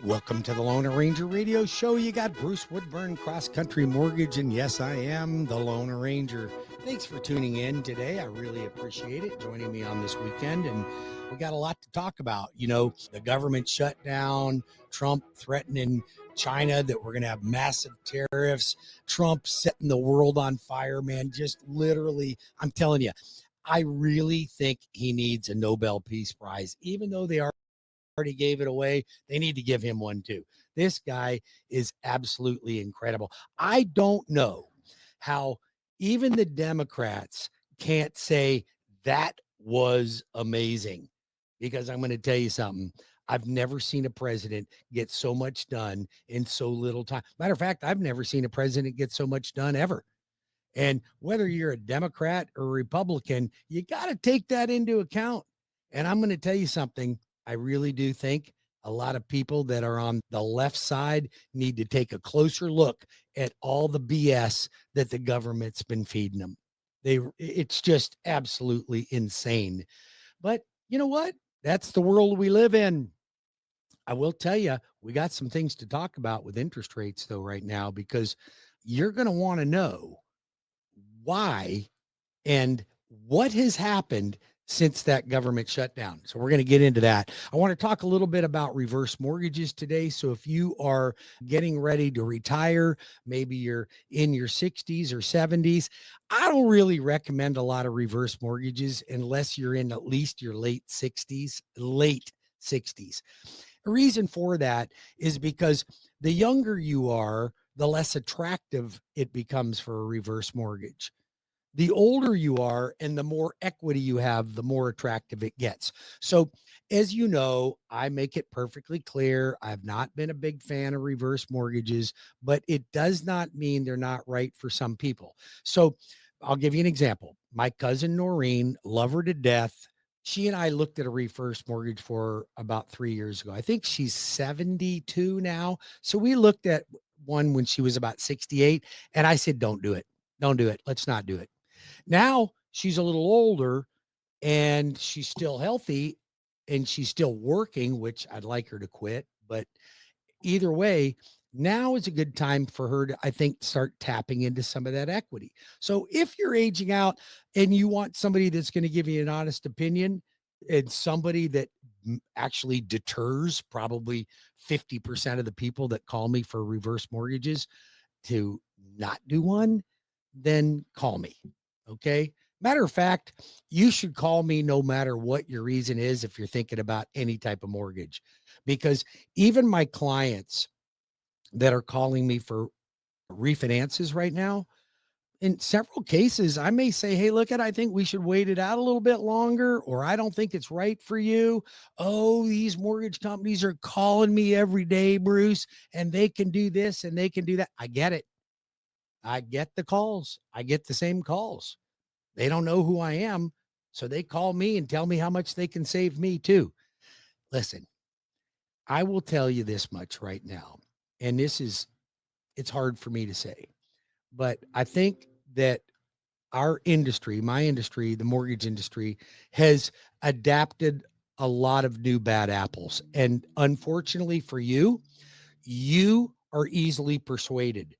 Welcome to the Lone Ranger Radio Show. You got Bruce Woodburn, CrossCountry Mortgage, and yes, I am the Lone Ranger. Thanks for tuning in today. I really appreciate it, joining me on this weekend, and we got a lot to talk about. You know, the government shutdown, Trump threatening China that we're going to have massive tariffs, Trump setting the world on fire, man, just literally, I'm telling you, I really think he needs a Nobel Peace Prize, even though they already gave it away. They need to give him one too. This guy is absolutely incredible. I don't know how even the Democrats can't say that was amazing, because I'm going to tell you something. I've never seen a president get so much done in so little time. Matter of fact, I've never seen a president get so much done ever. And whether you're a Democrat or a Republican, you got to take that into account. And I'm going to tell you something. I really do think a lot of people that are on the left side need to take a closer look at all the BS that the government's been feeding them. It's just absolutely insane. But you know what? That's the world we live in. I will tell you, we got some things to talk about with interest rates, though, right now, because you're going to want to know why and what has happened since that government shutdown. So we're going to get into that. I want to talk a little bit about reverse mortgages today. So if you are getting ready to retire, maybe you're in your 60s or 70s, I don't really recommend a lot of reverse mortgages unless you're in at least your late 60s. The reason for that is because the younger you are, the less attractive it becomes for a reverse mortgage. The older you are and the more equity you have, the more attractive it gets. So, as you know, I make it perfectly clear, I've not been a big fan of reverse mortgages, but it does not mean they're not right for some people. So, I'll give you an example. My cousin Noreen, love her to death. She and I looked at a reverse mortgage for her about 3 years ago. I think she's 72 now. So we looked at one when she was about 68, and I said, don't do it. Don't do it. Let's not do it. Now she's a little older and she's still healthy and she's still working, which I'd like her to quit. But either way, now is a good time for her to, I think, start tapping into some of that equity. So if you're aging out and you want somebody that's going to give you an honest opinion and somebody that actually deters probably 50% of the people that call me for reverse mortgages to not do one, then call me. Okay. Matter of fact, you should call me no matter what your reason is if you're thinking about any type of mortgage, because even my clients that are calling me for refinances right now, in several cases, I may say, hey, look, I think we should wait it out a little bit longer, or I don't think it's right for you. Oh, these mortgage companies are calling me every day, Bruce, and they can do this and they can do that. I get it. I get the calls. I get the same calls. They don't know who I am. So they call me and tell me how much they can save me too. Listen, I will tell you this much right now. And it's hard for me to say, but I think that our industry, my industry, the mortgage industry, has adapted a lot of new bad apples. And unfortunately for you, you are easily persuaded.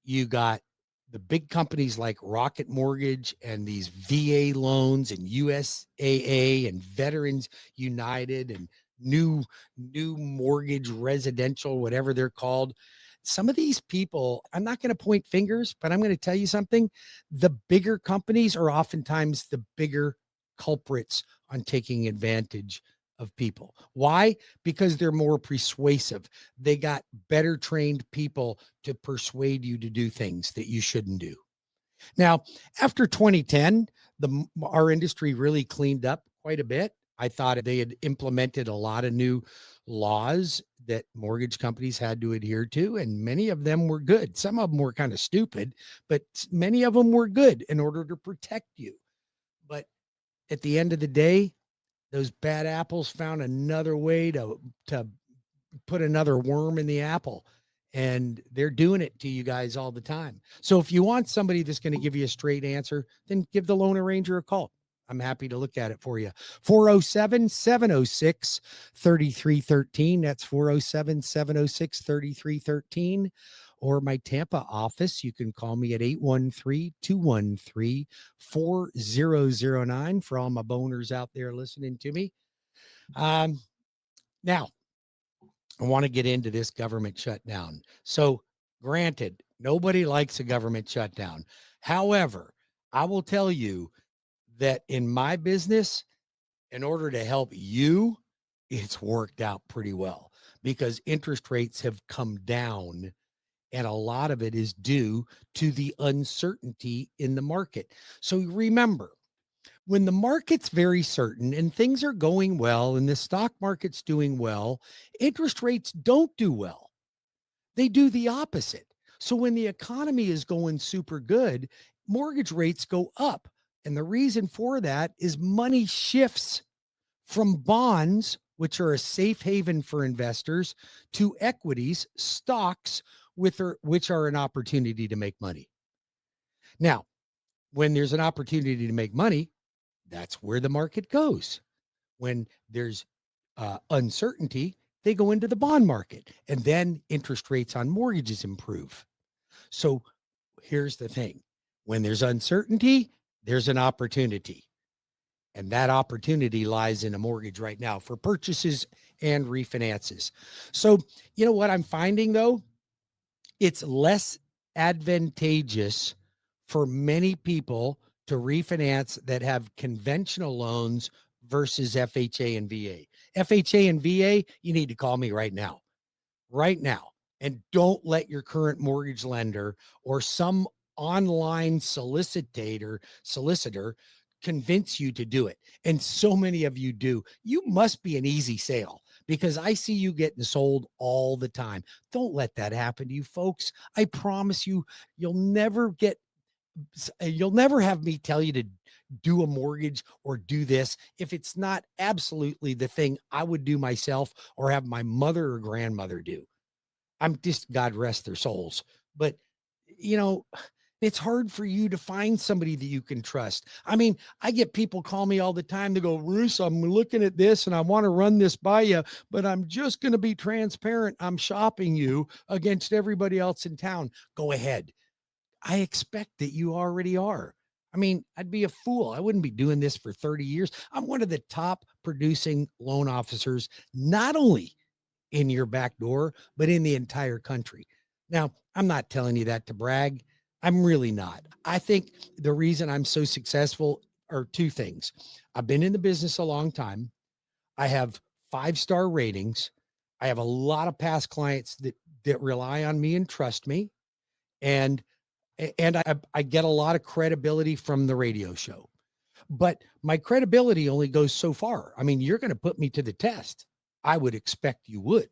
You got the big companies like Rocket Mortgage and these VA loans and USAA and Veterans United and new mortgage residential, whatever they're called. Some of these people, I'm not going to point fingers, but I'm going to tell you something. The bigger companies are oftentimes the bigger culprits on taking advantage of people. Why? Because they're more persuasive. They got better trained people to persuade you to do things that you shouldn't do. Now, after 2010, our industry really cleaned up quite a bit. I thought they had implemented a lot of new laws that mortgage companies had to adhere to, and many of them were good. Some of them were kind of stupid, but many of them were good in order to protect you. But at the end of the day, those bad apples found another way to put another worm in the apple, and they're doing it to you guys all the time. So if you want somebody that's going to give you a straight answer, then give the Lone Ranger a call. I'm happy to look at it for you. 407-706-3313. That's 407-706-3313. Or my Tampa office, you can call me at 813-213-4009 for all my boners out there listening to me. Now, I want to get into this government shutdown. So, granted, nobody likes a government shutdown. However, I will tell you that in my business, in order to help you, it's worked out pretty well because interest rates have come down. And a lot of it is due to the uncertainty in the market. So remember, when the market's very certain and things are going well and the stock market's doing well, interest rates don't do well. They do the opposite. So when the economy is going super good, mortgage rates go up. And the reason for that is money shifts from bonds, which are a safe haven for investors, to equities, stocks, which are an opportunity to make money. Now, when there's an opportunity to make money, that's where the market goes. When there's uncertainty, they go into the bond market, and then interest rates on mortgages improve. So here's the thing. When there's uncertainty, there's an opportunity. And that opportunity lies in a mortgage right now for purchases and refinances. So, you know what I'm finding though? It's less advantageous for many people to refinance that have conventional loans versus FHA and VA. FHA and VA, you need to call me right now. Right now. And don't let your current mortgage lender or some online solicitor convince you to do it. And so many of you do. You must be an easy sale because I see you getting sold all the time. Don't let that happen to you, folks. I promise you, you'll never have me tell you to do a mortgage or do this if it's not absolutely the thing I would do myself or have my mother or grandmother do. I'm just, God rest their souls. But, you know, it's hard for you to find somebody that you can trust. I mean, I get people call me all the time. They go, Bruce, I'm looking at this and I want to run this by you, but I'm just going to be transparent. I'm shopping you against everybody else in town. Go ahead. I expect that you already are. I mean, I'd be a fool. I wouldn't be doing this for 30 years. I'm one of the top producing loan officers, not only in your back door, but in the entire country. Now, I'm not telling you that to brag. I'm really not. I think the reason I'm so successful are two things. I've been in the business a long time. I have 5-star ratings. I have a lot of past clients that rely on me and trust me. And I get a lot of credibility from the radio show. But my credibility only goes so far. I mean, you're going to put me to the test. I would expect you would.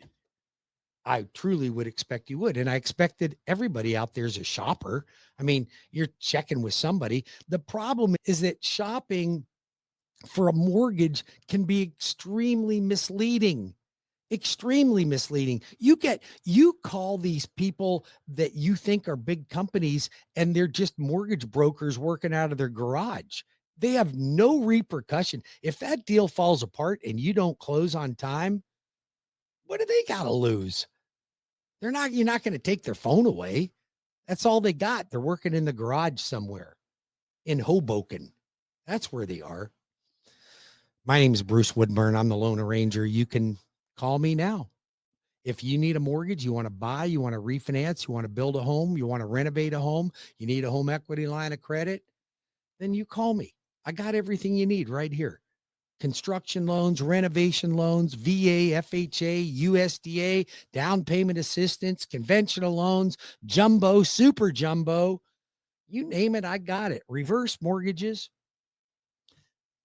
I truly would expect you would. And I expected everybody out there is a shopper. I mean, you're checking with somebody. The problem is that shopping for a mortgage can be extremely misleading. Extremely misleading. You call these people that you think are big companies and they're just mortgage brokers working out of their garage. They have no repercussion. If that deal falls apart and you don't close on time, what do they got to lose? You're not going to take their phone away. That's all they got. They're working in the garage somewhere in Hoboken. That's where they are. My name is Bruce Woodburn. I'm the loan arranger. You can call me now. If you need a mortgage, you want to buy, you want to refinance, you want to build a home, you want to renovate a home, you need a home equity line of credit, then you call me. I got everything you need right here. Construction loans, renovation loans, VA, FHA, USDA, down payment assistance, conventional loans, jumbo, super jumbo, you name it, I got it. Reverse mortgages,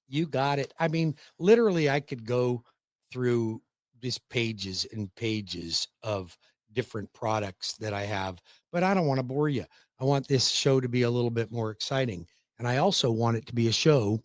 you got it. I mean, literally, I could go through just pages and pages of different products that I have, but I don't want to bore you. I want this show to be a little bit more exciting. And I also want it to be a show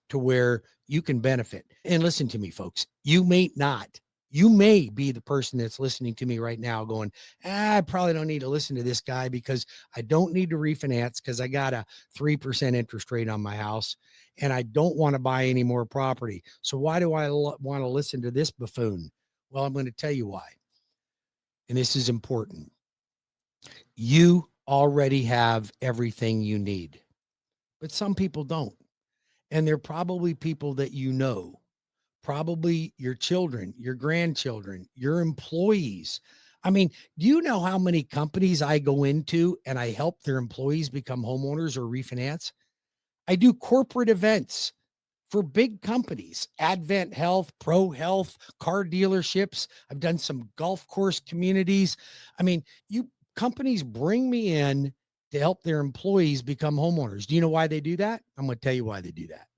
to where you can benefit. And listen to me, folks, you may not You may be the person that's listening to me right now going, I probably don't need to listen to this guy because I don't need to refinance because I got a 3% interest rate on my house and I don't want to buy any more property. So why do I want to listen to this buffoon? Well, I'm going to tell you why. And this is important. You already have everything you need, but some people don't. And they're probably people that you know, probably your children, your grandchildren, your employees. I mean, do you know how many companies I go into and I help their employees become homeowners or refinance? I do corporate events for big companies, Advent Health, Pro Health, car dealerships. I've done some golf course communities. I mean, you companies bring me in to help their employees become homeowners. Do you know why they do that? I'm going to tell you why they do that.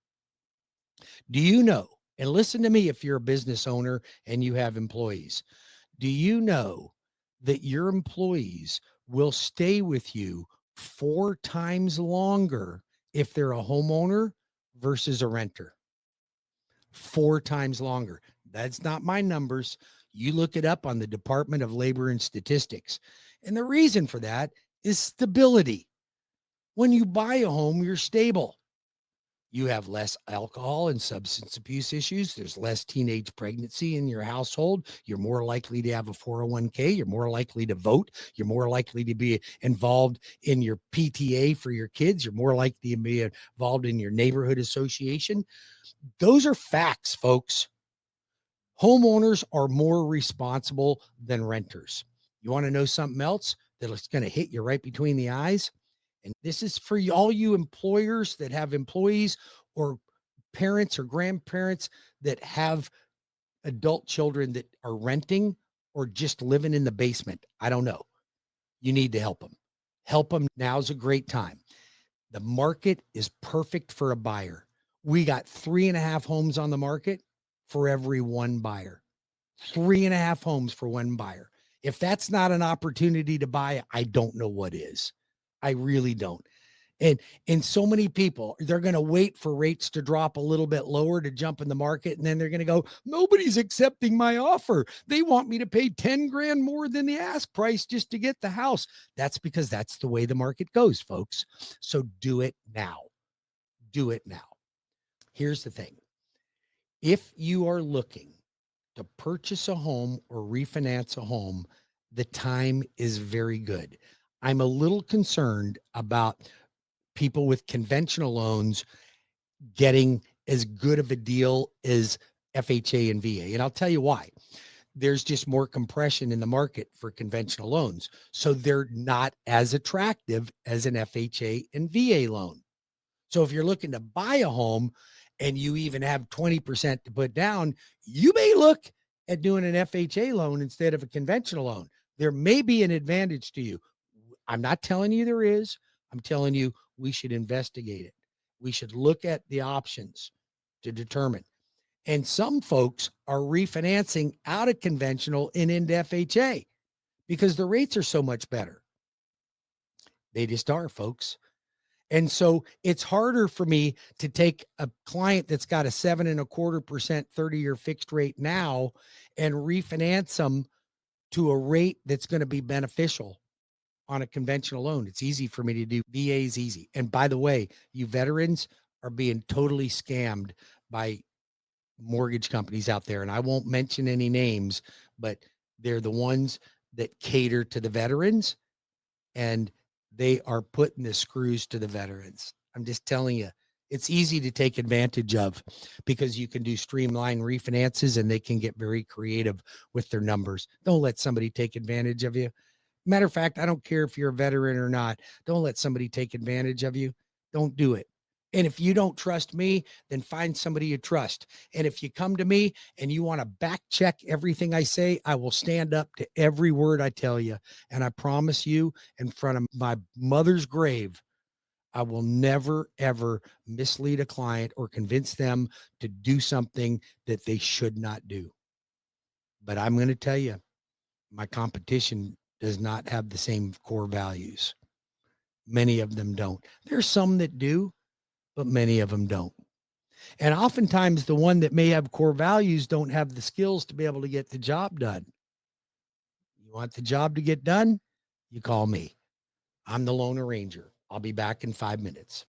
Do you know? And listen to me if you're a business owner and you have employees. Do you know that your employees will stay with you 4 times longer if they're a homeowner versus a renter? 4 times longer. That's not my numbers. You look it up on the Department of Labor and Statistics. And the reason for that is stability. When you buy a home, you're stable. You have less alcohol and substance abuse issues. There's less teenage pregnancy in your household. You're more likely to have a 401k. You're more likely to vote. You're more likely to be involved in your PTA for your kids. You're more likely to be involved in your neighborhood association. Those are facts, folks. Homeowners are more responsible than renters. You want to know something else that's going to hit you right between the eyes? And this is for all you employers that have employees or parents or grandparents that have adult children that are renting or just living in the basement. I don't know. You need to help them. Help them. Now's a great time. The market is perfect for a buyer. We got 3.5 homes on the market for every one buyer. 3.5 homes for one buyer. If that's not an opportunity to buy, I don't know what is. I really don't. And so many people, they're going to wait for rates to drop a little bit lower to jump in the market. And then they're going to go, nobody's accepting my offer. They want me to pay 10 grand more than the ask price just to get the house. That's because that's the way the market goes, folks. So do it now. Do it now. Here's the thing. If you are looking to purchase a home or refinance a home, the time is very good. I'm a little concerned about people with conventional loans getting as good of a deal as FHA and VA. And I'll tell you why. There's just more compression in the market for conventional loans. So they're not as attractive as an FHA and VA loan. So if you're looking to buy a home and you even have 20% to put down, you may look at doing an FHA loan instead of a conventional loan. There may be an advantage to you. I'm not telling you there is. I'm telling you we should investigate it. We should look at the options to determine. And some folks are refinancing out of conventional and into FHA because the rates are so much better. They just are, folks. And so it's harder for me to take a client that's got a 7.25% 30-year fixed rate now and refinance them to a rate that's going to be beneficial on a conventional loan. It's easy for me to do. VA is easy. And by the way, you veterans are being totally scammed by mortgage companies out there. And I won't mention any names, but they're the ones that cater to the veterans, and they are putting the screws to the veterans. I'm just telling you, it's easy to take advantage of because you can do streamline refinances and they can get very creative with their numbers. Don't let somebody take advantage of you. Matter of fact, I don't care if you're a veteran or not. Don't let somebody take advantage of you. Don't do it. And if you don't trust me, then find somebody you trust. And if you come to me and you want to back check everything I say, I will stand up to every word I tell you. And I promise you, in front of my mother's grave, I will never, ever mislead a client or convince them to do something that they should not do. But I'm going to tell you, my competition does not have the same core values. Many of them don't. There's some that do, but many of them don't. And oftentimes the one that may have core values don't have the skills to be able to get the job done. You want the job to get done? You call me. I'm the loan arranger. I'll be back in 5 minutes.